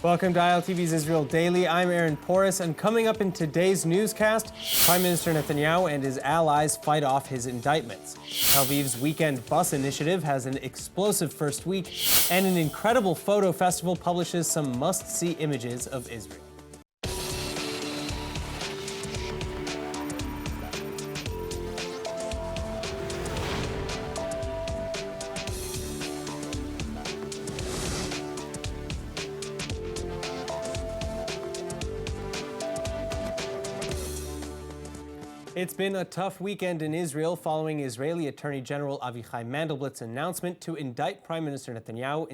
Welcome to ILTV's Israel Daily. I'm Aaron Porras, and coming up in today's newscast, Prime Minister Netanyahu and his allies fight off his indictments. Tel Aviv's weekend bus initiative has an explosive first week, and an incredible photo festival publishes some must-see images of Israel. It's been a tough weekend in Israel following Israeli Attorney General Avichai Mandelblatt's announcement to indict Prime Minister Netanyahu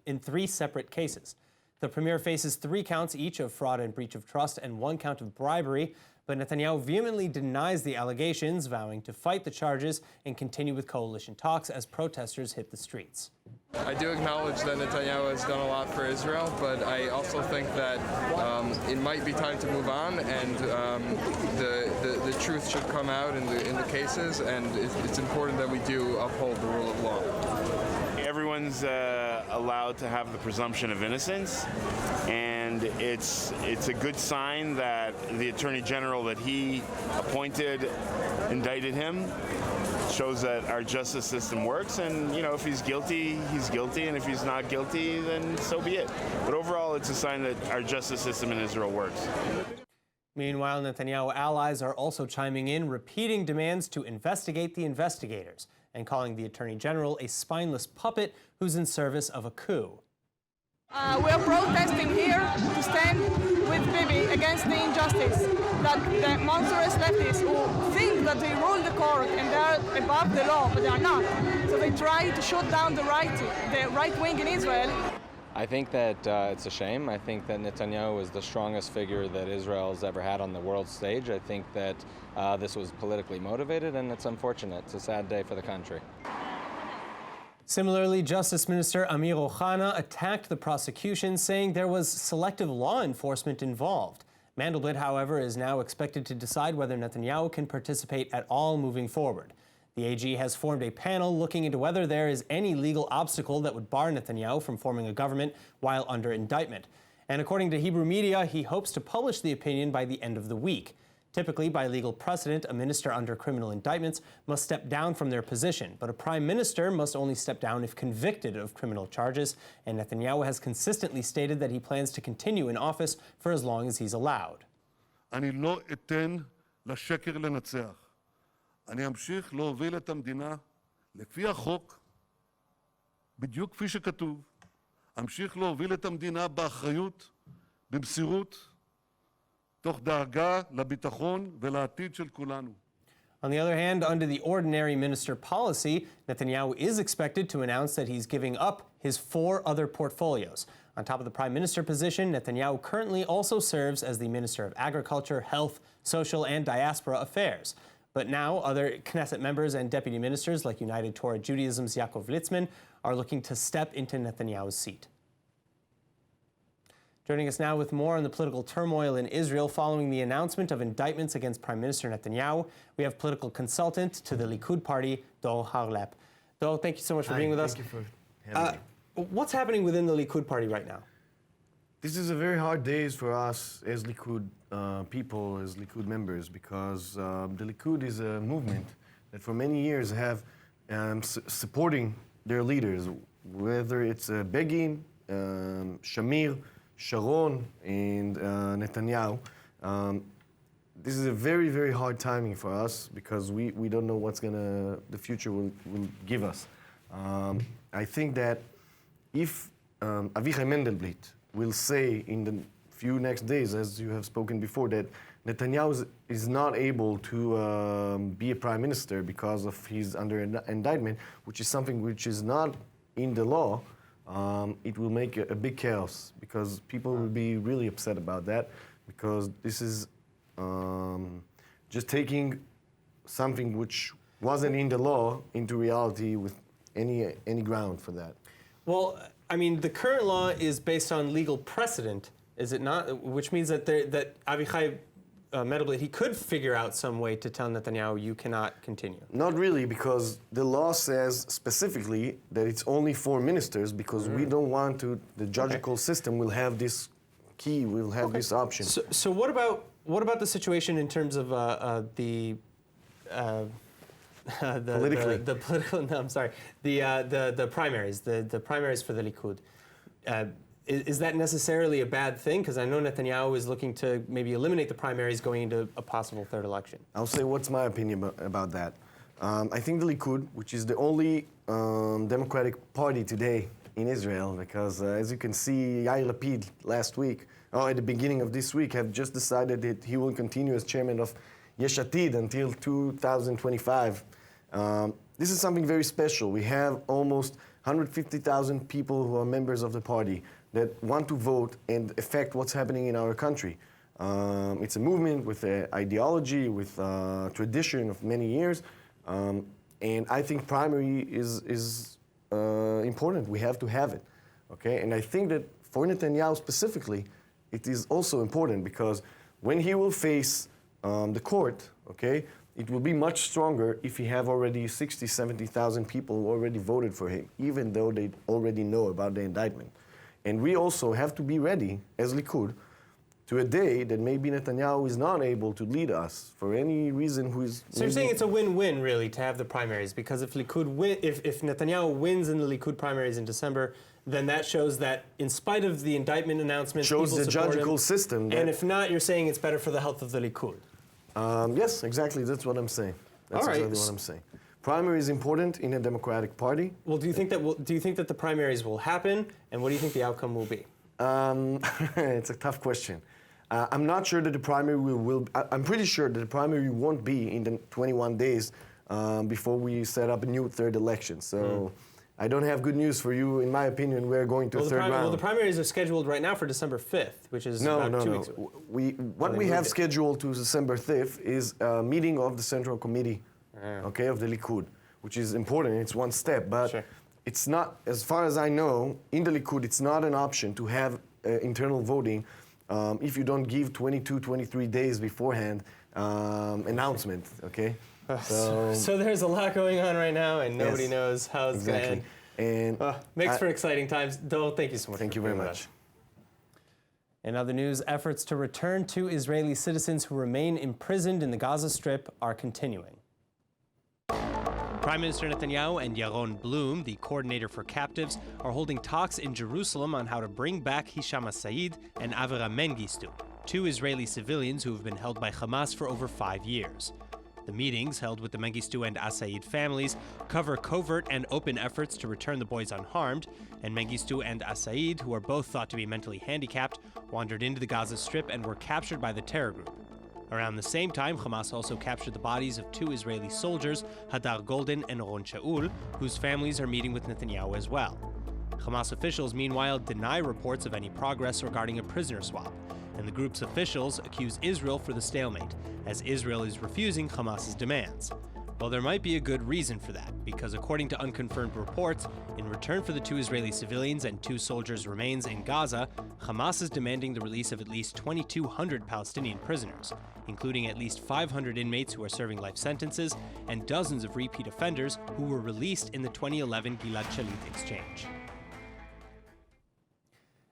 in 3 separate cases. The premier faces 3 counts each of fraud and breach of trust and 1 count of bribery, but Netanyahu vehemently denies the allegations, vowing to fight the charges and continue with coalition talks as protesters hit the streets. I do acknowledge that Netanyahu has done a lot for Israel, but I also think that it might be time to move on, and the truth should come out in the cases, and it's important that we do uphold the rule of law. Everyone's allowed to have the presumption of innocence, and it's a good sign that the Attorney General that he appointed indicted him. Shows that our justice system works, and if he's guilty, he's guilty, and if he's not guilty, then so be it. But overall, it's a sign that our justice system in Israel works. Meanwhile, Netanyahu allies are also chiming in, repeating demands to investigate the investigators and calling the Attorney General a spineless puppet who's in service of a coup. We are protesting here to stand with Bibi against the injustice that the monstrous leftists who think that they rule the court and they are above the law, but they are not. So they try to shut down the right wing in Israel. I think that it's a shame. I think that Netanyahu is the strongest figure that Israel has ever had on the world stage. I think that this was politically motivated, and it's unfortunate. It's a sad day for the country. Similarly, Justice Minister Amir Ohana attacked the prosecution, saying there was selective law enforcement involved. Mandelblatt, however, is now expected to decide whether Netanyahu can participate at all moving forward. The AG has formed a panel looking into whether there is any legal obstacle that would bar Netanyahu from forming a government while under indictment. And according to Hebrew media, he hopes to publish the opinion by the end of the week. Typically, by legal precedent, a minister under criminal indictments must step down from their position, but a prime minister must only step down if convicted of criminal charges, and Netanyahu has consistently stated that he plans to continue in office for as long as he's allowed. אני לא אתן לשקר לנצח. אני אמשיך להוביל את המדינה לפי החוק, בדיוק כפי שכתוב. אמשיך להוביל את המדינה באחריות, במסירות, תוך דאגה לביטחון ולעתיד של כולנו. On the other hand, under the ordinary minister policy, Netanyahu is expected to announce that he's giving up his 4 other portfolios. On top of the prime minister position, Netanyahu currently also serves as the Minister of Agriculture, Health, Social and Diaspora Affairs. But now other Knesset members and deputy ministers like United Torah Judaism's Yaakov Litzman are looking to step into Netanyahu's seat. Joining us now with more on the political turmoil in Israel following the announcement of indictments against Prime Minister Netanyahu, we have political consultant to the Likud party, Dor Harlep. Dor, thank you so much for being with us. Thank you for having me. What's happening within the Likud party right now? This is a very hard days for us as Likud people, as Likud members, because the Likud is a movement that for many years have supporting their leaders, whether it's Begin, Shamir, Sharon, and Netanyahu. This is a very, very hard timing for us because we don't know what's the future will give us. I think that if Avichai Mandelblatt will say in the few next days, as you have spoken before, that Netanyahu is not able to be a prime minister because of he's under indictment, which is something which is not in the law, it will make a big chaos because people will be really upset about that because this is just taking something which wasn't in the law into reality with any ground for that. Well, I mean, the current law is based on legal precedent, is it not? Which means that Avichai Mandelblit, he could figure out some way to tell Netanyahu, you cannot continue. Not really, because the law says specifically that it's only for ministers, because we don't want to, the judicial system will have this key, will have this option. So what about the situation in terms of the Politically. the political? No, I'm sorry. The primaries, the primaries for the Likud. Is that necessarily a bad thing? Because I know Netanyahu is looking to maybe eliminate the primaries going into a possible third election. I'll say what's my opinion about that. I think the Likud, which is the only democratic party today in Israel, because as you can see, Yair Lapid last week, or at the beginning of this week, have just decided that he will continue as chairman of Yesh Atid until 2025. This is something very special. We have almost 150,000 people who are members of the party that want to vote and affect what's happening in our country. It's a movement with an ideology, with a tradition of many years, and I think primary is important. We have to have it, okay? And I think that for Netanyahu specifically, it is also important because when he will face the court, okay, it will be much stronger if he have already 60, 70,000 people who already voted for him, even though they already know about the indictment. And we also have to be ready, as Likud, to a day that maybe Netanyahu is not able to lead us for any reason who is... So you're saying it's a win-win, really, to have the primaries, because if Netanyahu wins in the Likud primaries in December, then that shows that in spite of the indictment announcements, shows people the support judicial him, system. And if not, you're saying it's better for the health of the Likud. Yes, exactly. That's what I'm saying. That's All right. exactly what I'm saying. Primary is important in a democratic party. Well, do you think that the primaries will happen, and what do you think the outcome will be? It's a tough question. I'm not sure that the primary will. I'm pretty sure that the primary won't be in the 21 days before we set up a new third election. So I don't have good news for you. In my opinion, we're going to a third round. Well, the primaries are scheduled right now for December 5th, which is about 2 weeks away. What we have scheduled to December 5th is a meeting of the Central Committee, okay, of the Likud, which is important. It's one step, but it's not, as far as I know, in the Likud, it's not an option to have internal voting if you don't give 22, 23 days beforehand announcement, okay? So there's a lot going on right now, and nobody knows how it's going to end. And makes for exciting times. Dole, thank you so much. Thank you very much. In other news, efforts to return two Israeli citizens who remain imprisoned in the Gaza Strip are continuing. Prime Minister Netanyahu and Yaron Blum, the coordinator for captives, are holding talks in Jerusalem on how to bring back Hisham Said and Avera Mengistu, two Israeli civilians who have been held by Hamas for over 5 years. The meetings, held with the Mengistu and Said families, cover covert and open efforts to return the boys unharmed, and Mengistu and Said, who are both thought to be mentally handicapped, wandered into the Gaza Strip and were captured by the terror group. Around the same time, Hamas also captured the bodies of two Israeli soldiers, Hadar Golden and Ron Shaul, whose families are meeting with Netanyahu as well. Hamas officials, meanwhile, deny reports of any progress regarding a prisoner swap, and the group's officials accuse Israel for the stalemate, as Israel is refusing Hamas's demands. Well, there might be a good reason for that, because according to unconfirmed reports, in return for the two Israeli civilians and two soldiers' remains in Gaza, Hamas is demanding the release of at least 2,200 Palestinian prisoners, including at least 500 inmates who are serving life sentences and dozens of repeat offenders who were released in the 2011 Gilad Shalit exchange.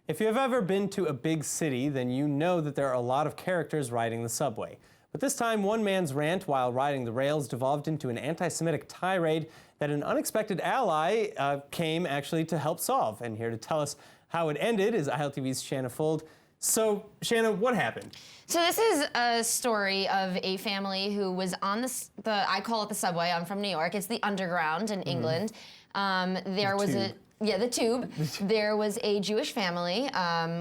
If you have ever been to a big city, then you know that there are a lot of characters riding the subway. But this time, one man's rant while riding the rails devolved into an anti-Semitic tirade that an unexpected ally came actually to help solve. And here to tell us how it ended is ILTV's Shanna Fold. So, Shanna, what happened? So this is a story of a family who was on I call it the subway. I'm from New York. It's the Underground in England. The tube. There was a Jewish family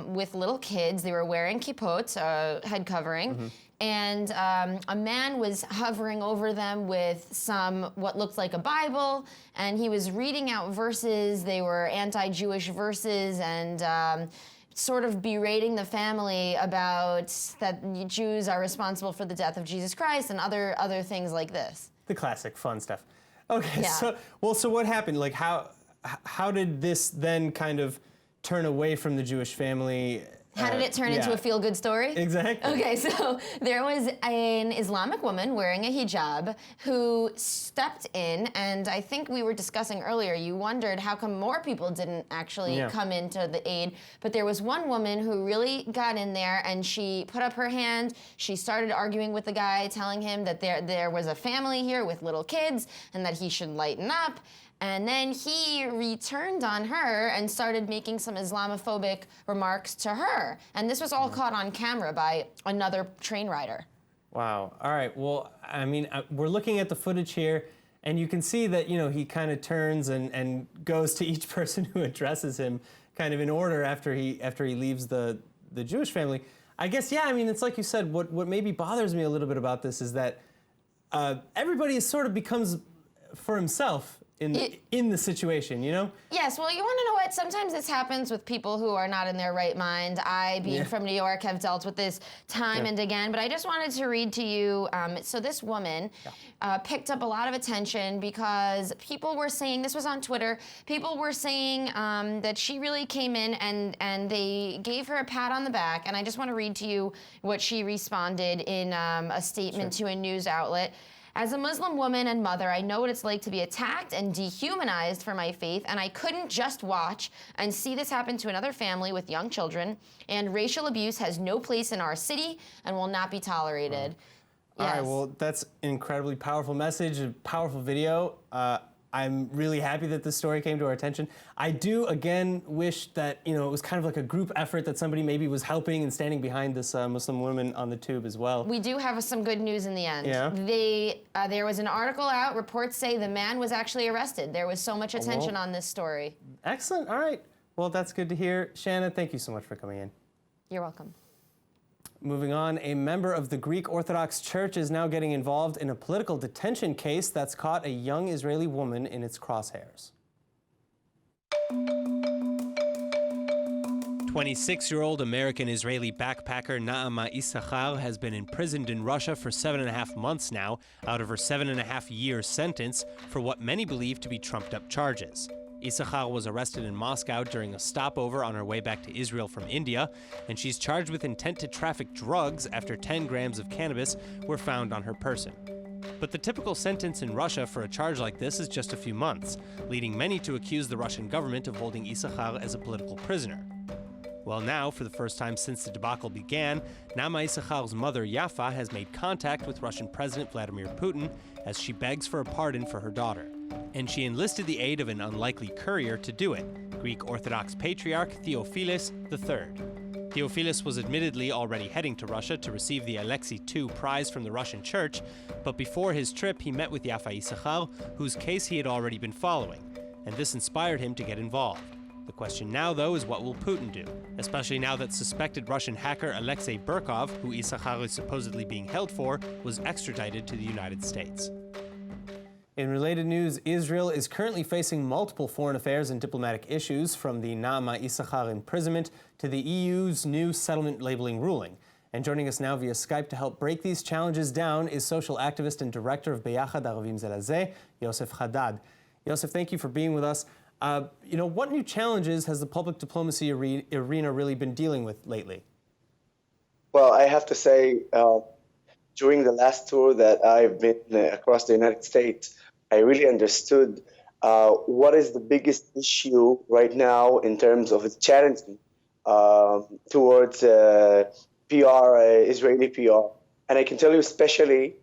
with little kids. They were wearing kippot, head covering. And a man was hovering over them with what looked like a Bible, and he was reading out verses. They were anti-Jewish verses, and sort of berating the family about that Jews are responsible for the death of Jesus Christ and other things like this. The classic fun stuff. Okay, Yeah. So what happened? Like, how did this then kind of turn away from the Jewish family? How did it turn into a feel-good story? Exactly. Okay, so there was an Islamic woman wearing a hijab who stepped in, and I think we were discussing earlier, you wondered how come more people didn't actually come into the aid, but there was one woman who really got in there, and she put up her hand, she started arguing with the guy, telling him that there was a family here with little kids, and that he should lighten up. And then he returned on her and started making some Islamophobic remarks to her. And this was all caught on camera by another train rider. Wow. All right. Well, I mean, we're looking at the footage here, and you can see that, he kind of turns and goes to each person who addresses him kind of in order after he leaves the Jewish family. I guess, yeah, I mean, it's like you said, what maybe bothers me a little bit about this is that everybody sort of becomes for himself in the situation, Yes, well, you want to know what? Sometimes this happens with people who are not in their right mind. I, being from New York, have dealt with this time and again, but I just wanted to read to you. So this woman picked up a lot of attention because people were saying, this was on Twitter, people were saying that she really came in and they gave her a pat on the back, and I just want to read to you what she responded in a statement to a news outlet. As a Muslim woman and mother, I know what it's like to be attacked and dehumanized for my faith, and I couldn't just watch and see this happen to another family with young children, and racial abuse has no place in our city and will not be tolerated. All right, well, that's an incredibly powerful message, a powerful video. I'm really happy that this story came to our attention. I do, again, wish that, it was kind of like a group effort, that somebody maybe was helping and standing behind this Muslim woman on the tube as well. We do have some good news in the end. Yeah? There was an article out, reports say the man was actually arrested. There was so much attention on this story. Excellent, all right. Well, that's good to hear. Shanna, thank you so much for coming in. You're welcome. Moving on, a member of the Greek Orthodox Church is now getting involved in a political detention case that's caught a young Israeli woman in its crosshairs. 26-year-old American-Israeli backpacker Naama Issachar has been imprisoned in Russia for 7.5 months now, out of her 7.5-year sentence for what many believe to be trumped-up charges. Issachar was arrested in Moscow during a stopover on her way back to Israel from India, and she's charged with intent to traffic drugs after 10 grams of cannabis were found on her person. But the typical sentence in Russia for a charge like this is just a few months, leading many to accuse the Russian government of holding Issachar as a political prisoner. Well, now, for the first time since the debacle began, Naama Issachar's mother, Yafa, has made contact with Russian President Vladimir Putin as she begs for a pardon for her daughter. And she enlisted the aid of an unlikely courier to do it, Greek Orthodox Patriarch Theophilus III. Theophilus was admittedly already heading to Russia to receive the Alexei II prize from the Russian Church, but before his trip he met with Yafa Issachar, whose case he had already been following, and this inspired him to get involved. The question now, though, is what will Putin do, especially now that suspected Russian hacker Alexei Burkov, who Issachar is supposedly being held for, was extradited to the United States. In related news, Israel is currently facing multiple foreign affairs and diplomatic issues, from the Naama Issachar imprisonment to the EU's new settlement labeling ruling. And joining us now via Skype to help break these challenges down is social activist and director of Beyachad Aravim Zelazeh, Yosef Haddad. Yosef, thank you for being with us. What new challenges has the public diplomacy arena really been dealing with lately? Well, I have to say, during the last tour that I've been across the United States, I really understood what is the biggest issue right now in terms of its challenging towards PR, Israeli PR. And I can tell you especially,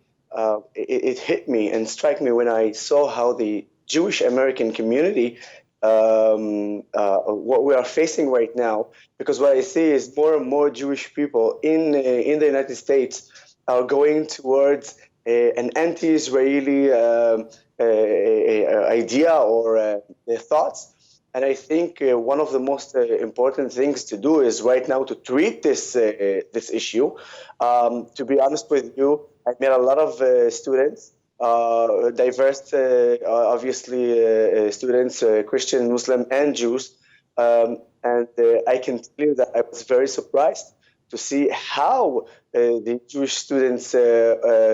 it hit me and struck me when I saw how the Jewish American community, what we are facing right now, because what I see is more and more Jewish people in the United States are going towards an anti-Israeli idea or thoughts. And I think one of the most important things to do is right now to treat this issue. To be honest with you, I met a lot of students, diverse, obviously, students, Christian, Muslim, and Jews. And I can tell you that I was very surprised to see how the Jewish students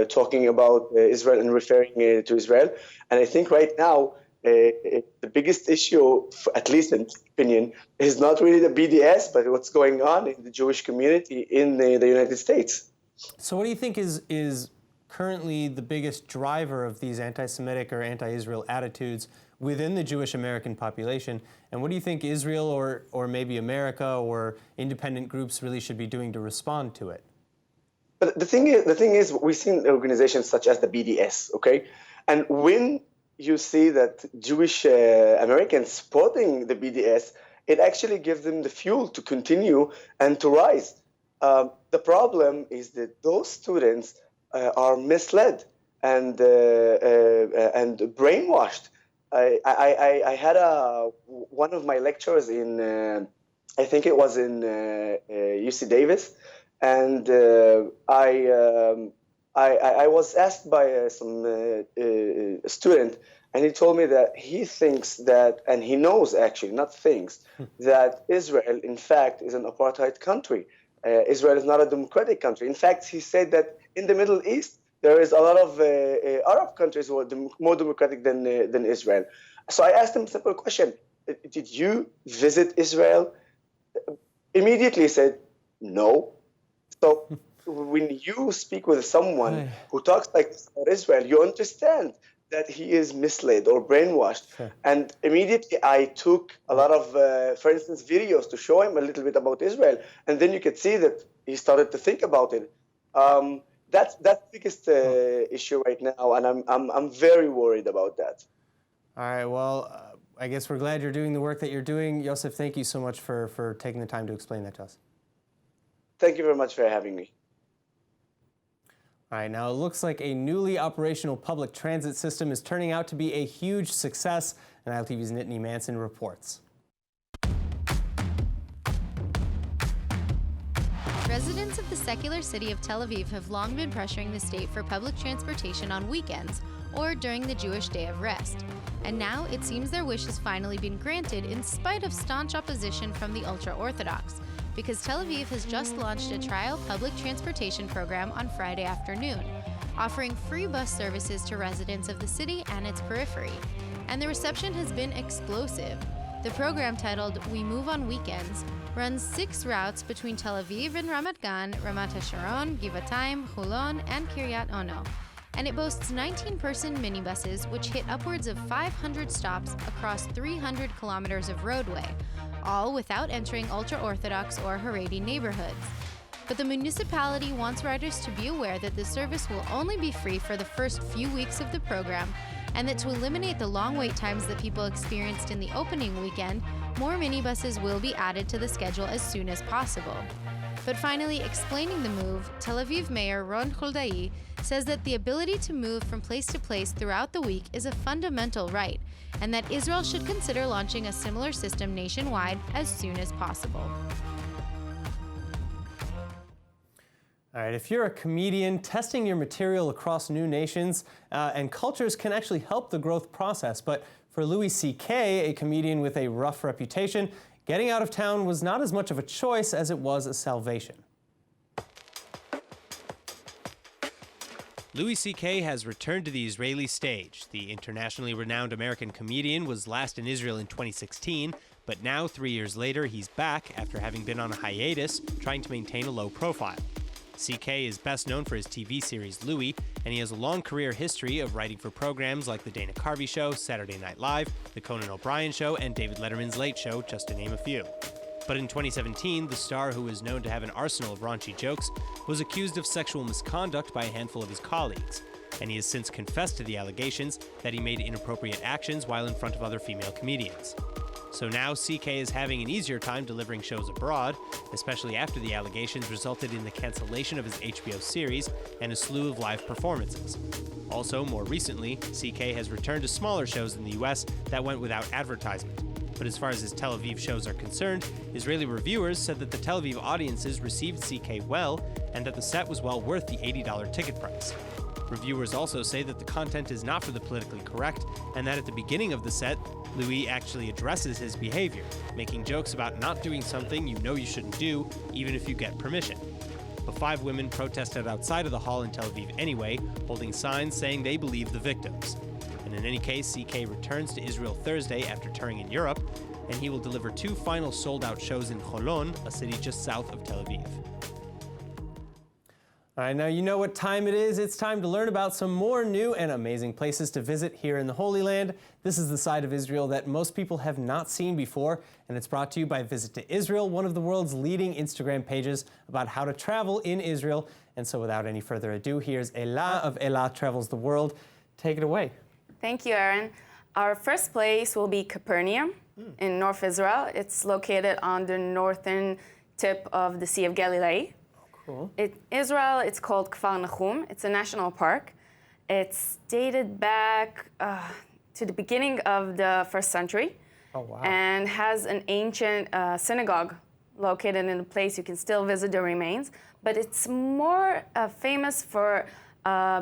talking about Israel and referring to Israel. And I think right now the biggest issue, at least in my opinion, is not really the BDS, but what's going on in the Jewish community in the United States. So what do you think is currently the biggest driver of these anti-Semitic or anti-Israel attitudes within the Jewish American population? And what do you think Israel or maybe America or independent groups really should be doing to respond to it? But the thing is, we've seen organizations such as the BDS, okay? And when you see that Jewish Americans supporting the BDS, it actually gives them the fuel to continue and to rise. The problem is that those students are misled and brainwashed. I had one of my lectures in, I think it was in UC Davis, and I was asked by some student, and he told me that he thinks that, and he knows actually, not thinks, that Israel, in fact, is an apartheid country. Israel is not a democratic country. In fact, he said that in the Middle East, there is a lot of Arab countries who are more democratic than Israel. So I asked him a simple question. Did you visit Israel? Immediately he said, no. So when you speak with someone who talks like this about Israel, you understand that he is misled or brainwashed. Sure. And immediately I took a lot of, for instance, videos to show him a little bit about Israel. And then you could see that he started to think about it. That's the biggest issue right now, and I'm very worried about that. All right, well, I guess we're glad you're doing the work that you're doing. Yosef, thank you so much for taking the time to explain that to us. Thank you very much for having me. All right, now it looks like a newly operational public transit system is turning out to be a huge success, and ILTV's Nittany Manson reports. Residents of the secular city of Tel Aviv have long been pressuring the state for public transportation on weekends or during the Jewish Day of Rest. And now it seems their wish has finally been granted in spite of staunch opposition from the ultra-Orthodox, because Tel Aviv has just launched a trial public transportation program on Friday afternoon, offering free bus services to residents of the city and its periphery. And the reception has been explosive. The program, titled We Move on Weekends, runs 6 routes between Tel Aviv and Ramat Gan, Ramat HaSharon, Givatayim, Hulon, and Kiryat Ono. And it boasts 19-person minibuses, which hit upwards of 500 stops across 300 kilometers of roadway, all without entering ultra-Orthodox or Haredi neighborhoods. But the municipality wants riders to be aware that the service will only be free for the first few weeks of the program, and that to eliminate the long wait times that people experienced in the opening weekend, more minibuses will be added to the schedule as soon as possible. But finally, explaining the move, Tel Aviv Mayor Ron Huldai says that the ability to move from place to place throughout the week is a fundamental right, and that Israel should consider launching a similar system nationwide as soon as possible. All right, if you're a comedian, testing your material across new nations and cultures can actually help the growth process. But for Louis C.K., a comedian with a rough reputation, getting out of town was not as much of a choice as it was a salvation. Louis C.K. has returned to the Israeli stage. The internationally renowned American comedian was last in Israel in 2016, but now, 3 years later, he's back after having been on a hiatus, trying to maintain a low profile. C.K. is best known for his TV series Louis, and he has a long career history of writing for programs like The Dana Carvey Show, Saturday Night Live, The Conan O'Brien Show, and David Letterman's Late Show, just to name a few. But in 2017, the star, who is known to have an arsenal of raunchy jokes, was accused of sexual misconduct by a handful of his colleagues, and he has since confessed to the allegations that he made inappropriate actions while in front of other female comedians. So now CK is having an easier time delivering shows abroad, especially after the allegations resulted in the cancellation of his HBO series and a slew of live performances. Also, more recently, CK has returned to smaller shows in the US that went without advertisement. But as far as his Tel Aviv shows are concerned, Israeli reviewers said that the Tel Aviv audiences received CK well and that the set was well worth the $80 ticket price. Reviewers also say that the content is not for the politically correct, and that at the beginning of the set, Louis actually addresses his behavior, making jokes about not doing something you know you shouldn't do, even if you get permission. But 5 women protested outside of the hall in Tel Aviv anyway, holding signs saying they believe the victims. And in any case, CK returns to Israel Thursday after touring in Europe, and he will deliver 2 final sold-out shows in Holon, a city just south of Tel Aviv. All right, now you know what time it is. It's time to learn about some more new and amazing places to visit here in the Holy Land. This is the side of Israel that most people have not seen before, and it's brought to you by Visit to Israel, one of the world's leading Instagram pages about how to travel in Israel. And so without any further ado, here's Ela of Ela Travels the World. Take it away. Thank you, Aaron. Our first place will be Capernaum in North Israel. It's located on the northern tip of the Sea of Galilee. Cool. In Israel, it's called Kfar Nahum. It's a national park. It's dated back to the beginning of the 1st century. Oh, wow. And has an ancient synagogue located in the place. You can still visit the remains. But it's more famous for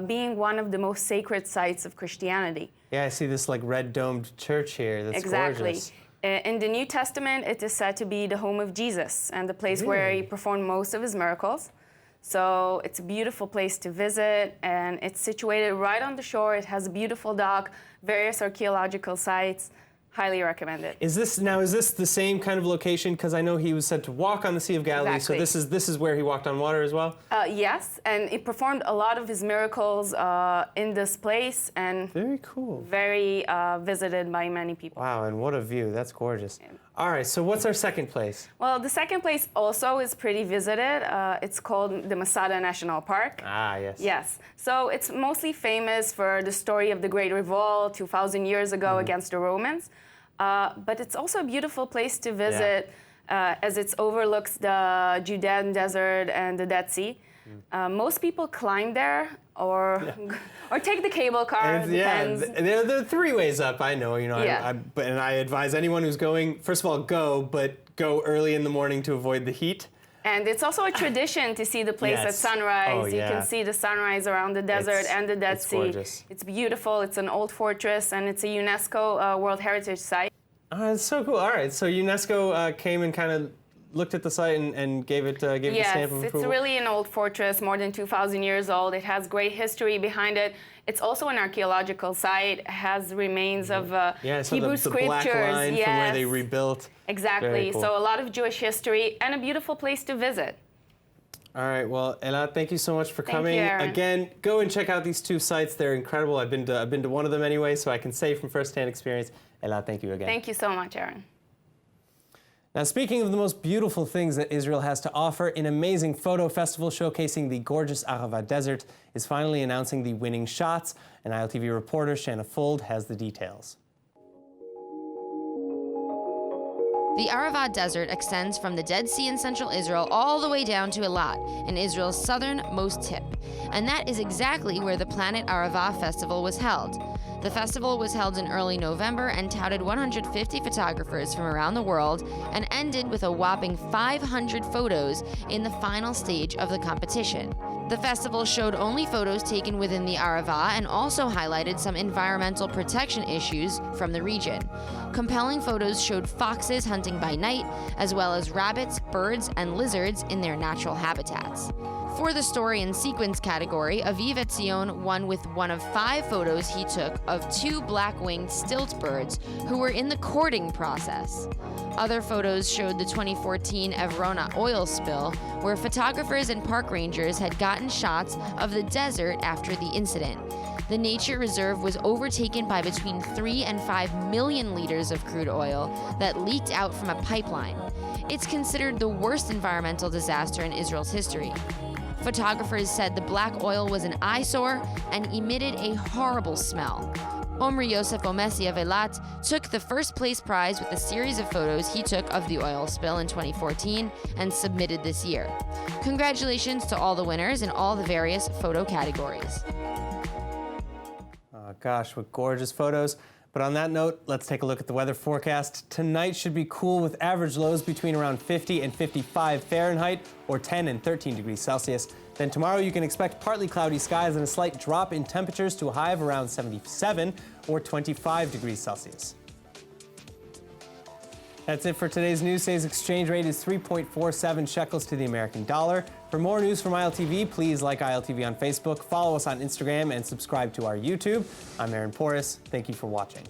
being one of the most sacred sites of Christianity. Yeah, I see this like red domed church here. That's exactly. Gorgeous. In the New Testament, it is said to be the home of Jesus and the place where he performed most of his miracles. So it's a beautiful place to visit, and it's situated right on the shore. It has a beautiful dock, various archaeological sites. Highly recommend it. Is this the same kind of location? Because I know he was said to walk on the Sea of Galilee, Exactly. so this is where he walked on water as well? Yes, and he performed a lot of his miracles in this place, and Very cool. very visited by many people. Wow, and what a view. That's gorgeous. All right, so what's our second place? Well, the second place also is pretty visited. It's called the Masada National Park. Ah, yes. Yes. So it's mostly famous for the story of the Great Revolt 2,000 years ago against the Romans. But it's also a beautiful place to visit as it overlooks the Judean desert and the Dead Sea. Most people climb there or take the cable car. Yeah, Depends. there are 3 ways up. I know, Yeah. and I advise anyone who's going, first of all, but go early in the morning to avoid the heat. And it's also a tradition to see the place at sunrise. Oh, You yeah. can see the sunrise around the desert and the Dead Sea. Gorgeous. It's beautiful. It's an old fortress, and it's a UNESCO World Heritage Site. Oh, that's so cool. All right, so UNESCO came and kind of looked at the site and gave it the stamp of Yes, approval. it's really an old fortress, more than 2,000 years old. It has great history behind it. It's also an archaeological site. It has remains of so Hebrew the scriptures. black line from where they rebuilt. Exactly. Very cool. So a lot of Jewish history and a beautiful place to visit. All right, well, Ela, thank you so much for Thank coming. you, Aaron. Again, go and check out these 2 sites. They're incredible. I've been to one of them anyway, so I can say from firsthand experience. Ela, thank you again. Thank you so much, Aaron. Now, speaking of the most beautiful things that Israel has to offer, an amazing photo festival showcasing the gorgeous Arava desert is finally announcing the winning shots, and ILTV reporter Shanna Fold has the details. The Arava Desert extends from the Dead Sea in central Israel all the way down to Eilat, in Israel's southernmost tip. And that is exactly where the Planet Arava Festival was held. The festival was held in early November and touted 150 photographers from around the world and ended with a whopping 500 photos in the final stage of the competition. The festival showed only photos taken within the Arava and also highlighted some environmental protection issues from the region. Compelling photos showed foxes hunting by night, as well as rabbits, birds, and lizards in their natural habitats. For the story and sequence category, Aviv Etzion won with one of 5 photos he took of 2 black-winged stilt birds who were in the courting process. Other photos showed the 2014 Evrona oil spill, where photographers and park rangers had gotten shots of the desert after the incident. The nature reserve was overtaken by between 3 and 5 million liters of crude oil that leaked out from a pipeline. It's considered the worst environmental disaster in Israel's history. Photographers said the black oil was an eyesore and emitted a horrible smell. Omri Yosef Omesi of Eilat took the first place prize with a series of photos he took of the oil spill in 2014 and submitted this year. Congratulations to all the winners in all the various photo categories. Oh gosh, what gorgeous photos. But on that note, let's take a look at the weather forecast. Tonight should be cool with average lows between around 50 and 55 Fahrenheit or 10 and 13 degrees Celsius. Then tomorrow you can expect partly cloudy skies and a slight drop in temperatures to a high of around 77 or 25 degrees Celsius. That's it for today's news. Today's exchange rate is 3.47 shekels to the American dollar. For more news from ILTV, please like ILTV on Facebook, follow us on Instagram, and subscribe to our YouTube. I'm Aaron Porras. Thank you for watching.